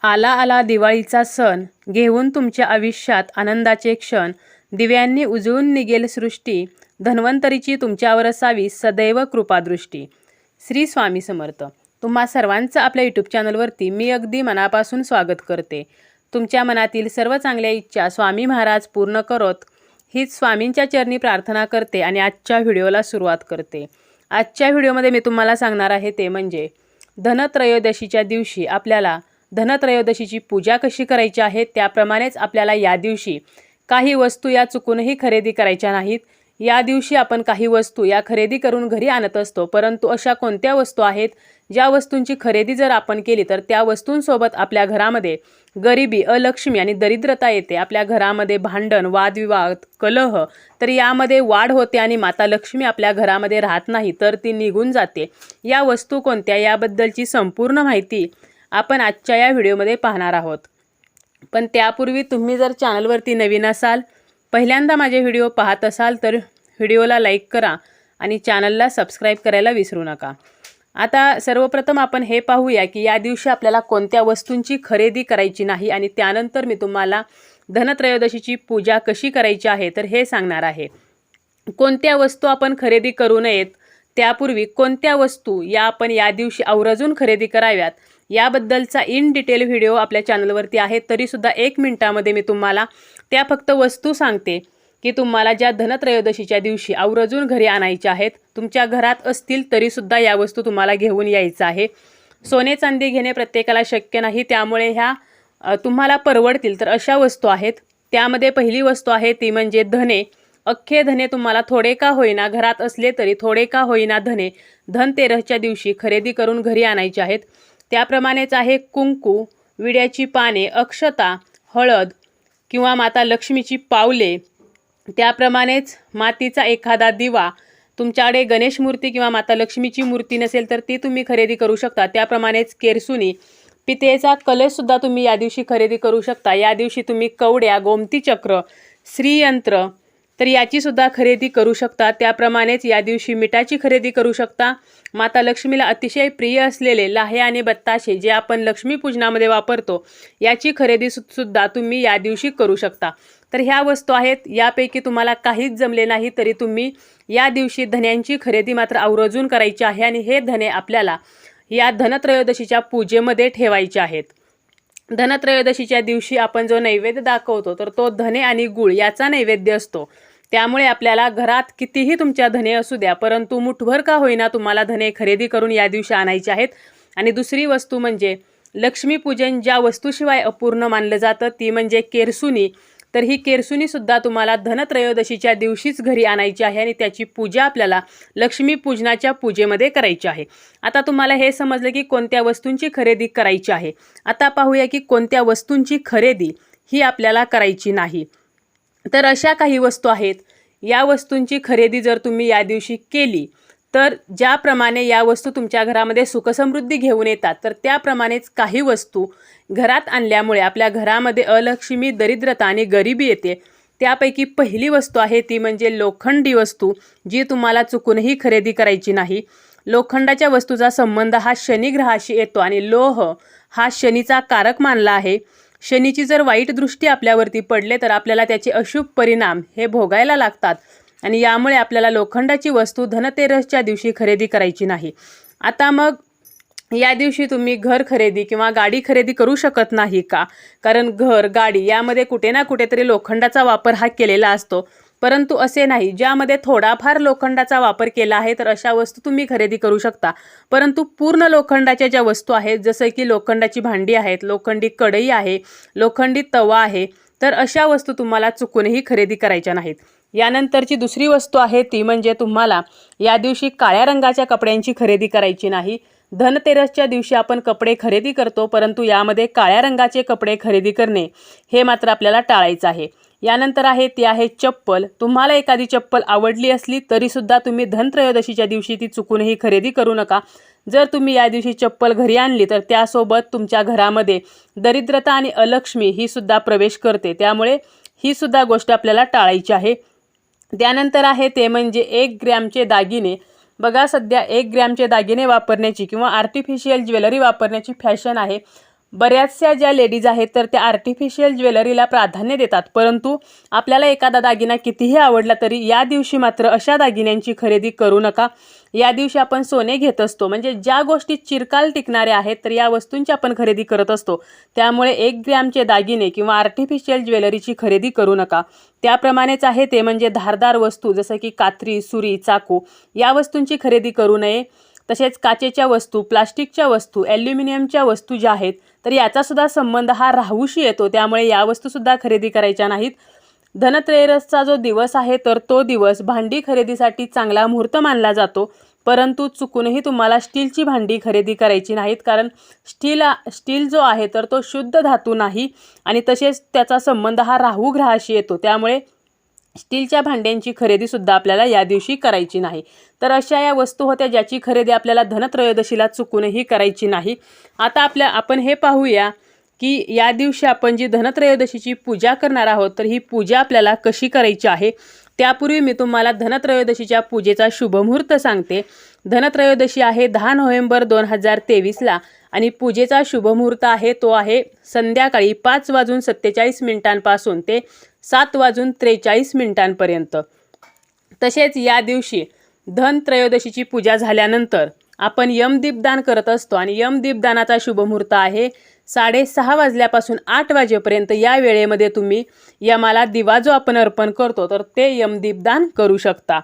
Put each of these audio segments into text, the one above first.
आला आला दिवाळीचा सण, घेऊन तुमच्या आयुष्यात आनंदाचे क्षण. दिव्यांनी उजळून निघेल सृष्टी, धन्वंतरीची तुमच्यावर असावी सदैव कृपादृष्टी. श्री स्वामी समर्थ. तुम्हा सर्वांचं आपल्या यूट्यूब चॅनलवरती मी अगदी मनापासून स्वागत करते. तुमच्या मनातील सर्व चांगल्या इच्छा स्वामी महाराज पूर्ण करोत, हीच स्वामींच्या चरणी प्रार्थना करते आणि आजच्या व्हिडिओला सुरुवात करते. आजच्या व्हिडिओमध्ये मी तुम्हाला सांगणार आहे ते म्हणजे धनत्रयोदशीच्या दिवशी आपल्याला धनत्रयोदशीची पूजा कशी करायची आहे. त्याप्रमाणेच आपल्याला या दिवशी काही वस्तू या चुकूनही खरेदी करायच्या नाहीत. या दिवशी आपण काही वस्तू या खरेदी करून घरी आणत असतो, परंतु अशा कोणत्या वस्तू आहेत ज्या वस्तूंची खरेदी जर आपण केली तर त्या वस्तूंसोबत आपल्या घरामध्ये गरिबी, अलक्ष्मी आणि दरिद्रता येते. आपल्या घरामध्ये भांडण, वादविवाद, कलह, तर यामध्ये वाढ होते आणि माता लक्ष्मी आपल्या घरामध्ये राहत नाही, तर ती निघून जाते. या वस्तू कोणत्या याबद्दलची संपूर्ण माहिती आपण आजच्या या व्हिडिओमध्ये पाहणार आहोत. पण त्यापूर्वी तुम्ही जर चॅनलवरती नवीन असाल, पहिल्यांदा माझे व्हिडिओ पाहत असाल तर व्हिडिओला लाईक करा आणि चॅनलला सबस्क्राईब करायला विसरू नका. आता सर्वप्रथम आपण हे पाहूया की या दिवशी आपल्याला कोणत्या वस्तूंची खरेदी करायची नाही आणि त्यानंतर मी तुम्हाला धनत्रयोदशीची पूजा कशी करायची आहे तर हे सांगणार आहे. कोणत्या वस्तू आपण खरेदी करू नयेत, त्यापूर्वी कोणत्या वस्तू या आपण या दिवशी आवर्जून खरेदी कराव्यात याबद्दलचा इन डिटेल व्हिडिओ आपल्या चॅनलवरती आहे. तरीसुद्धा 1 मिनिटामध्ये मी तुम्हाला त्या फक्त वस्तू सांगते की तुम्हाला ज्या धनत्रयोदशीच्या दिवशी आवर्जून घरी आणायच्या आहेत. तुमच्या घरात असतील तरीसुद्धा या वस्तू तुम्हाला घेऊन यायचं आहे. सोने चांदी घेणे प्रत्येकाला शक्य नाही, त्यामुळे ह्या तुम्हाला परवडतील तर अशा वस्तू आहेत. त्यामध्ये पहिली वस्तू आहे ती म्हणजे धने. अख्खे धने तुम्हाला थोडे का होईना, घरात असले तरी थोडे का होईना धने धनतेरसच्या दिवशी खरेदी करून घरी आणायचे आहेत. त्याप्रमाणेच आहे कुंकू, विड्याची पाने, अक्षता, हळद किंवा माता लक्ष्मीची पावले. त्याप्रमाणेच मातीचा एखादा दिवा. तुमच्याकडे गणेश मूर्ती किंवा माता लक्ष्मीची मूर्ती नसेल तर ती तुम्ही खरेदी करू शकता. त्याप्रमाणेच केरसुनी, पितेचा कलशसुद्धा तुम्ही या दिवशी खरेदी करू शकता. या दिवशी तुम्ही कवड्या, गोमती चक्र, श्रीयंत्र तर याचीसुद्धा खरेदी करू शकता. त्याप्रमाणेच या दिवशी मिठाची खरेदी करू शकता. माता लक्ष्मीला अतिशय प्रिय असलेले लाहे आणि बत्ताशे जे आपण लक्ष्मीपूजनामध्ये वापरतो याची खरेदी सुद्धा तुम्ही या दिवशी करू शकता. तर ह्या वस्तू आहेत. यापैकी तुम्हाला काहीच जमले नाही तरी तुम्ही या दिवशी धन्यांची खरेदी मात्र आवर्जून करायची आहे आणि हे धने आपल्याला या धनत्रयोदशीच्या पूजेमध्ये ठेवायचे आहेत. धनत्रयोदशीच्या दिवशी आपण जो नैवेद्य दाखवतो तर तो धने आणि गुळ याचा नैवेद्य असतो. त्यामुळे आपल्याला घरात कितीही तुमच्या धने असू द्या, परंतु मुठभर का होईना तुम्हाला धने खरेदी करून या दिवशी आणायचे आहेत. आणि दुसरी वस्तू म्हणजे लक्ष्मीपूजन ज्या वस्तूशिवाय अपूर्ण मानलं जातं ती म्हणजे केरसुनी. तर ही केरसुनीसुद्धा तुम्हाला धनत्रयोदशीच्या दिवशीच घरी आणायची आहे आणि त्याची पूजा आपल्याला लक्ष्मीपूजनाच्या पूजेमध्ये करायची आहे. आता तुम्हाला हे समजलं की कोणत्या वस्तूंची खरेदी करायची आहे. आता पाहूया की कोणत्या वस्तूंची खरेदी ही आपल्याला करायची नाही. तर अशा काही वस्तू आहेत, या वस्तूंची खरेदी जर तुम्ही या दिवशी केली तर ज्याप्रमाणे या वस्तू तुमच्या घरामध्ये सुखसमृद्धी घेऊन येतात, तर त्याप्रमाणेच काही वस्तू घरात आणल्यामुळे आपल्या घरामध्ये अलक्ष्मी, दरिद्रता आणि गरिबी येते. त्यापैकी पहिली वस्तू आहे ती म्हणजे लोखंडी वस्तू, जी तुम्हाला चुकूनही खरेदी करायची नाही. लोखंडाच्या वस्तूचा संबंध हा शनिग्रहाशी येतो आणि लोह हा शनीचा कारक मानला आहे. शनीची जर वाईट दृष्टी आपल्यावरती पडले तर आपल्याला त्याचे अशुभ परिणाम हे भोगायला लागतात आणि यामुळे आपल्याला लोखंडाची वस्तू धनतेरसच्या दिवशी खरेदी करायची नाही. आता मग या दिवशी तुम्ही घर खरेदी किंवा गाडी खरेदी करू शकत नाही का? कारण घर, गाडी यामध्ये कुठे ना कुठेतरी लोखंडाचा वापर हा केलेला असतो, परंतु असे नाही. ज्यामध्ये थोडाफार लोखंडाचा वापर केला आहे तर अशा वस्तू तुम्ही खरेदी करू शकता. परंतु पूर्ण लोखंडाच्या ज्या वस्तू आहेत, जसं की लोखंडाची भांडी आहेत, लोखंडी कढई आहे, लोखंडी तवा आहे, तर अशा वस्तू तुम्हाला चुकूनही खरेदी करायच्या नाहीत. यानंतरची दुसरी वस्तू आहे ती म्हणजे तुम्हाला या दिवशी काळ्या रंगाच्या कपड्यांची खरेदी करायची नाही. धनतेरसच्या दिवशी आपण कपडे खरेदी करतो, परंतु यामध्ये काळ्या रंगाचे कपडे खरेदी करणे हे मात्र आपल्याला टाळायचं आहे. यानंतर आहे ती आहे चप्पल. तुम्हाला एखादी चप्पल आवडली असली तरीसुद्धा तुम्ही धनत्रयोदशीच्या दिवशी ती चुकूनही खरेदी करू नका. जर तुम्ही या दिवशी चप्पल घरी आणली तर त्यासोबत तुमच्या घरामध्ये दरिद्रता आणि अलक्ष्मी ही सुद्धा प्रवेश करते, त्यामुळे ही सुद्धा गोष्ट आपल्याला टाळायची आहे. त्यानंतर आहे ते म्हणजे 1 ग्रॅमचे दागिने. बघा, सध्या 1 ग्रॅमचे दागिने वापरण्याची किंवा आर्टिफिशियल ज्वेलरी वापरण्याची फॅशन आहे, बऱ्याचशा ज्या लेडीज आहेत तर त्या आर्टिफिशियल ज्वेलरीला प्राधान्य देतात, परंतु आपल्याला एखादा दागिना कितीही आवडला तरी या दिवशी मात्र अशा दागिन्यांची खरेदी करू नका। या दिवशी आपण सोने घेत असतो, म्हणजे ज्या गोष्टी चिरकाल टिकणाऱ्या आहेत तर या वस्तूंची आपण खरेदी करत असतो। त्यामुळे 1 ग्रॅमचे दागिने किंवा आर्टिफिशियल ज्वेलरीची खरेदी करू नका। त्याप्रमाणेच आहे ते म्हणजे धारदार वस्तू जसं की कात्री, सुरी, चाकू या वस्तूंची खरेदी करू नये। तसेच काचेच्या वस्तू, प्लास्टिकच्या वस्तू, ॲल्युमिनियमच्या वस्तू ज्या आहेत तर याचा सुद्धा संबंध हा राहूशी येतो, त्यामुळे या वस्तूसुद्धा खरेदी करायच्या नाहीत। धनत्रयोदशीचा जो दिवस आहे तर तो दिवस भांडी खरेदीसाठी चांगला मुहूर्त मानला जातो, परंतु चुकूनही तुम्हाला स्टीलची भांडी खरेदी करायची नाहीत, कारण स्टील जो आहे तर तो शुद्ध धातू नाही आणि तसेच त्याचा संबंध हा राहू ग्रहाशी येतो, त्यामुळे स्टीलच्या भांड्यांची खरेदीसुद्धा आपल्याला या दिवशी करायची नाही। तर अशा या वस्तू होत्या ज्याची खरेदी आपल्याला धनत्रयोदशीला चुकूनही करायची नाही। आता आपण हे पाहूया की या दिवशी आपण जी धनत्रयोदशीची पूजा करणार आहोत तर ही पूजा आपल्याला कशी करायची आहे। त्यापूर्वी मी तुम्हाला धनत्रयोदशीच्या पूजेचा शुभमुहूर्त सांगते। धनत्रयोदशी आहे 10 नोव्हेंबर 2023ला आणि पूजेचा शुभमुहूर्त आहे तो आहे संध्याकाळी 5:47 ते 7:43 तसेच या दिवशी धनत्रयोदशीची पूजा झाल्यानंतर आपण यमदीपदान करत असतो आणि यमदीपदानाचा शुभमुहूर्त आहे 6:30 वाजल्यापासून 8 वाजेपर्यंत। या वेळेमध्ये तुम्ही यमाला दिवा जो आपण अर्पण करतो तर ते यमदीपदान करू शकता।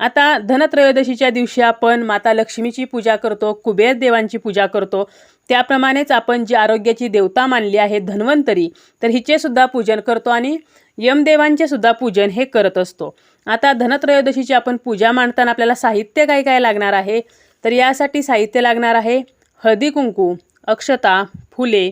आता धनत्रयोदशीच्या दिवशी आपण माता लक्ष्मीची पूजा करतो, कुबेर देवांची पूजा करतो, त्याप्रमाणेच आपण जी आरोग्याची देवता मानली आहे धन्वंतरी तर हिचे सुद्धा पूजन करतो आणि यमदेवांचे सुद्धा पूजन हे करत असतो। आता धनत्रयोदशीची आपण पूजा मांडताना आपल्याला साहित्य काय काय लागणार आहे तर यासाठी साहित्य लागणार आहे हळदी कुंकू, अक्षता, फुले,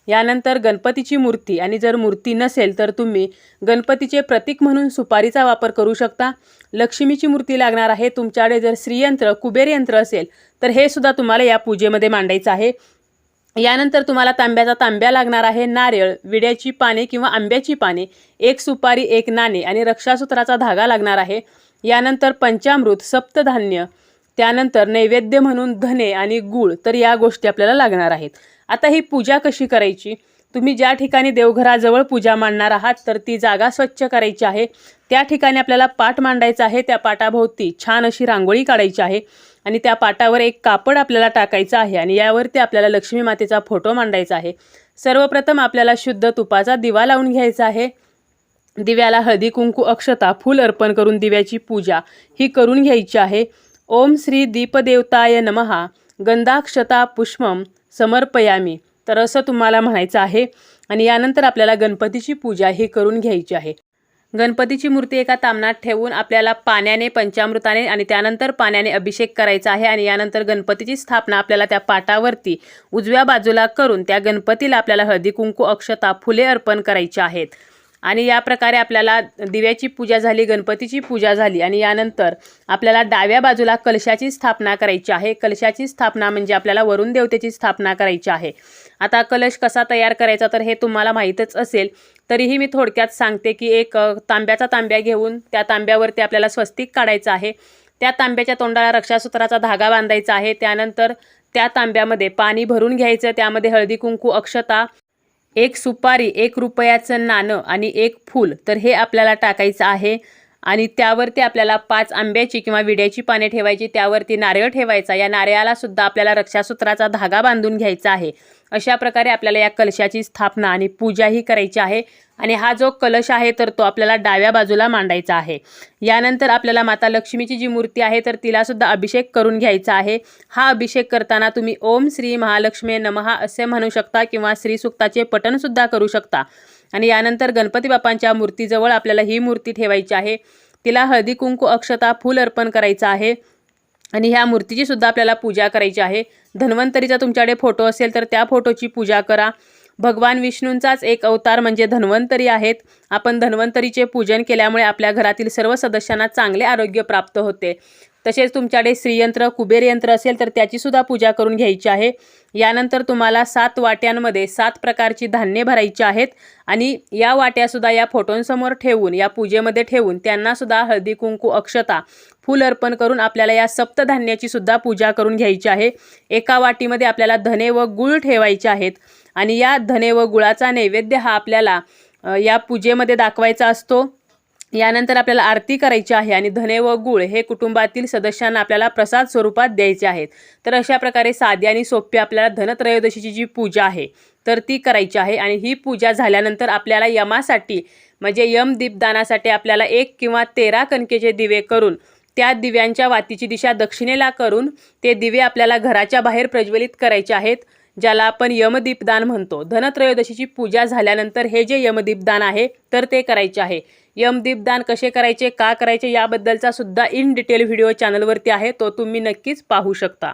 यानंतर गणपतीची मूर्ती आणि जर मूर्ती नसेल तर तुम्ही गणपतीचे प्रतीक म्हणून सुपारीचा वापर करू शकता। लक्ष्मीची मूर्ती लागणार आहे, तुमच्याकडे जर श्रीयंत्र, कुबेर यंत्र असेल तर हे सुद्धा तुम्हाला या पूजेमध्ये मांडायचं आहे। यानंतर तुम्हाला तांब्या लागणार आहे, नारळ, विड्याची पाने किंवा आंब्याची पाने, 1 सुपारी, 1 नाणे आणि रक्षासूत्राचा धागा लागणार आहे। यानंतर पंचामृत, सप्तधान्य, त्यानंतर नैवेद्य म्हणून धने आणि गूळ तर या गोष्टी आपल्याला लागणार आहेत। आता ही पूजा कशी करायची, तुम्ही ज्या ठिकाणी देवघराजवळ पूजा मांडणार आहात तर ती जागा स्वच्छ करायची आहे। त्या ठिकाणी आपल्याला पाट मांडायचा आहे, त्या पाटाभोवती छान अशी रांगोळी काढायची आहे आणि त्या पाटावर एक कापड आपल्याला टाकायचं आहे आणि यावरती आपल्याला लक्ष्मी मातेचा फोटो मांडायचा आहे। सर्वप्रथम आपल्याला शुद्ध तुपाचा दिवा लावून घ्यायचा आहे। दिव्याला हळदी कुंकू, अक्षता, फूल अर्पण करून दिव्याची पूजा ही करून घ्यायची आहे। ओम श्री दीपदेवताय नमः गंधाक्षता पुष्पम समर्पयामी तर असं तुम्हाला म्हणायचं आहे आणि यानंतर आपल्याला गणपतीची पूजा ही करून घ्यायची आहे। गणपतीची मूर्ती एका तामणात ठेवून आपल्याला पाण्याने, पंचामृताने आणि त्यानंतर पाण्याने अभिषेक करायचा आहे आणि यानंतर गणपतीची स्थापना आपल्याला त्या पाटावरती उजव्या बाजूला करून त्या गणपतीला आपल्याला हळदी कुंकू, अक्षता, फुले अर्पण करायची आहेत। आणि या प्रकारे आपल्याला दिव्याची पूजा झाली, गणपतीची पूजा झाली आणि यानंतर आपल्याला डाव्या बाजूला कलशाची स्थापना करायची आहे। कलशाची स्थापना म्हणजे आपल्याला वरुण देवतेची स्थापना करायची आहे। आता कलश कसा तयार करायचा तर हे तुम्हाला माहीतच असेल, तरीही मी थोडक्यात सांगते की एक तांब्या घेऊन त्या तांब्यावरती आपल्याला स्वस्तिक काढायचं आहे। त्या तांब्याच्या तोंडाला रक्षासूत्राचा धागा बांधायचा आहे। त्यानंतर त्या तांब्यामध्ये पाणी भरून घ्यायचं, त्यामध्ये हळदी कुंकू, अक्षता, 1 सुपारी, 1 रुपयाचं नाणं आणि 1 फूल तर हे आपल्याला टाकायचं आहे आणि त्यावरती आपल्याला 5 आंब्याची किंवा विड्याची पाने ठेवायची, त्यावरती नारळ ठेवायचा। या नारळाला सुद्धा आपल्याला रक्षासूत्राचा धागा बांधून घ्यायचा आहे। अशा प्रकारे आपल्याला या कलशाची स्थापना आणि पूजा ही करायची आहे आणि हा जो कलश आहे तर तो आपल्याला डाव्या बाजूला मांडायचा आहे। यानंतर आपल्याला माता लक्ष्मीची जी मूर्ती आहे तर तिला सुद्धा अभिषेक करून घ्यायचा आहे। हा अभिषेक करताना तुम्ही ओम श्री महालक्ष्मी नमः असे म्हणू शकता किंवा श्री सूक्ताचे पठण सुद्धा करू शकता आणि यानंतर गणपती बाप्पांच्या मूर्तीजवळ आपल्याला ही मूर्ती ठेवायची आहे। तिला हळदी कुंकू, अक्षता, फूल अर्पण करायचं आहे आणि ह्या मूर्तीची सुद्धा आपल्याला पूजा करायची आहे। धन्वंतरीचा तुमच्याकडे फोटो असेल तर त्या फोटोची पूजा करा। भगवान विष्णूंचाच एक अवतार म्हणजे धन्वंतरी आहेत। आपण धन्वंतरीचे पूजन केल्यामुळे आपल्या घरातील सर्व सदस्यांना चांगले आरोग्य प्राप्त होते। तसेच तुमच्याकडे श्रीयंत्र, कुबेर यंत्र असेल तर त्याची सुद्धा पूजा करून घ्यायची आहे। यानंतर तुम्हाला 7 वाट्यांमध्ये 7 प्रकारची धान्ये भरायची आहेत आणि या वाट्यासुद्धा या फोटोंसमोर ठेवून, या पूजेमध्ये ठेवून त्यांना सुद्धा हळदी कुंकू, अक्षता, फूल अर्पण करून आपल्याला या सप्तधान्याची सुद्धा पूजा करून घ्यायची आहे। एका वाटीमध्ये आपल्याला धने व गूळ ठेवायचे आहेत आणि या धने व गुळाचा नैवेद्य हा आपल्याला या पूजेमध्ये दाखवायचा असतो। यानंतर आपल्याला आरती करायची आहे आणि धने व गुळ हे कुटुंबातील सदस्यांना आपल्याला प्रसाद स्वरूपात द्यायचे आहेत। तर अशा प्रकारे साधी आणि सोपी आपल्याला धनत्रयोदशीची जी पूजा आहे तर ती करायची आहे। आणि ही पूजा झाल्यानंतर आपल्याला यमासाठी म्हणजे यम दीपदानासाठी आपल्याला 1 किंवा 13 कणकेचे दिवे करून त्या दिव्यांच्या वातीची दिशा दक्षिणेला करून ते दिवे आपल्याला घराच्या बाहेर प्रज्वलित करायचे आहेत, ज्याला आपण यमदीपदान म्हणतो। धनत्रयोदशीची पूजा झाल्यानंतर हे जे यमदीपदान आहे तर ते करायचे आहे। यमदीपदान कसे करायचे, का करायचे याबद्दलचा सुद्धा इन डिटेल व्हिडिओ चॅनलवरती आहे, तो तुम्ही नक्कीच पाहू शकता।